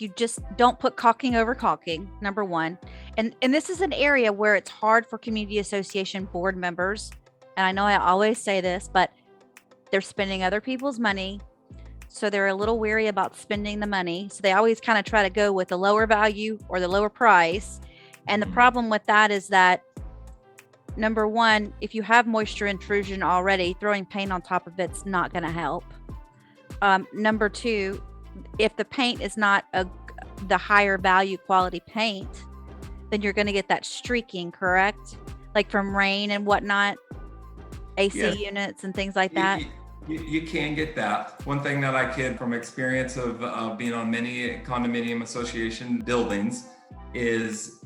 you just don't put caulking over caulking, number one. And this is an area where it's hard for community association board members. And I know I always say this, but they're spending other people's money. So they're a little weary about spending the money. So they always kind of try to go with the lower value or the lower price. And the problem with that is that, number one, if you have moisture intrusion already, throwing paint on top of it's not going to help. Number two, if the paint is not the higher value quality paint, then you're going to get that streaking, correct? Like from rain and whatnot, AC units and things like that. You can get that. One thing that I can, from experience of being on many condominium association buildings, is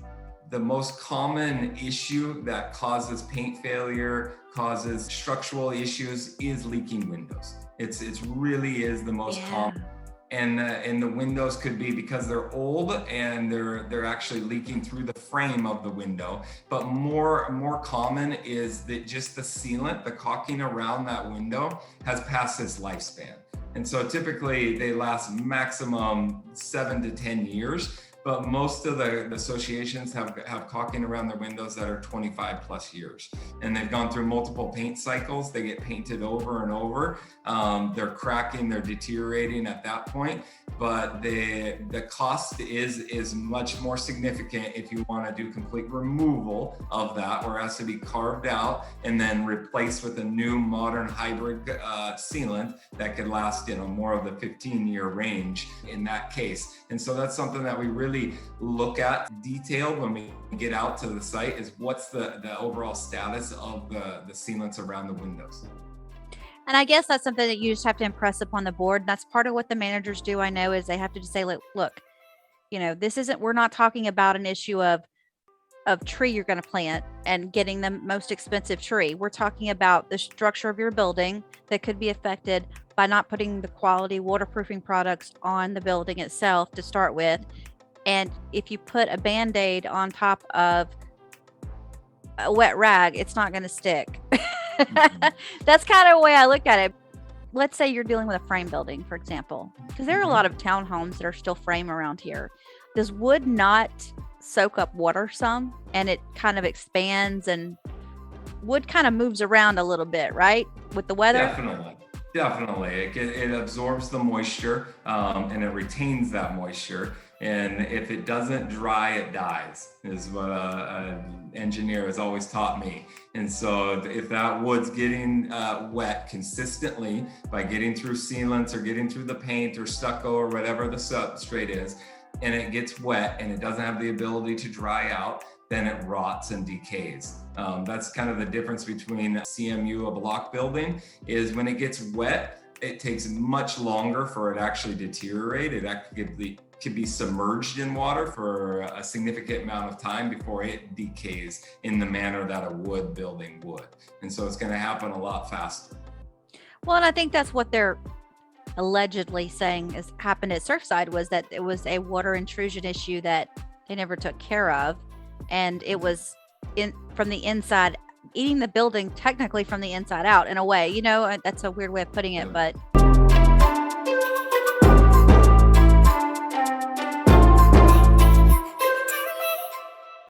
the most common issue that causes paint failure, causes structural issues, is leaking windows. It's really is the most common. And the windows could be because they're old and they're actually leaking through the frame of the window. But more common is that just the sealant, the caulking around that window, has passed its lifespan. And so typically they last maximum 7 to 10 years. But most of the associations have caulking around their windows that are 25 plus years. And they've gone through multiple paint cycles. They get painted over and over. They're cracking, they're deteriorating at that point. But the cost is much more significant if you want to do complete removal of that, where it has to be carved out and then replaced with a new modern hybrid sealant that could last more of the 15-year range in that case. And so that's something that we really look at detailed when we get out to the site, is what's the overall status of the sealants around the windows. And I guess that's something that you just have to impress upon the board. That's part of what the managers do, I know, is they have to just say, look, we're not talking about an issue of tree you're going to plant and getting the most expensive tree. We're talking about the structure of your building that could be affected by not putting the quality waterproofing products on the building itself to start with. And if you put a Band-Aid on top of a wet rag, it's not going to stick. That's kind of the way I look at it. Let's say you're dealing with a frame building, for example, because there are a lot of townhomes that are still frame around here. Does wood not soak up water some, and it kind of expands, and wood kind of moves around a little bit, right? With the weather? Definitely. It absorbs the moisture and it retains that moisture. And if it doesn't dry, it dies, is what an engineer has always taught me. And so if that wood's getting wet consistently by getting through sealants or getting through the paint or stucco or whatever the substrate is, and it gets wet and it doesn't have the ability to dry out, then it rots and decays. That's kind of the difference between CMU, a block building, is when it gets wet, it takes much longer for it actually deteriorate. It actually could be submerged in water for a significant amount of time before it decays in the manner that a wood building would. And so it's going to happen a lot faster. Well, and I think that's what they're allegedly saying has happened at Surfside, was that it was a water intrusion issue that they never took care of. And it was from the inside, eating the building technically from the inside out in a way, that's a weird way of putting it, but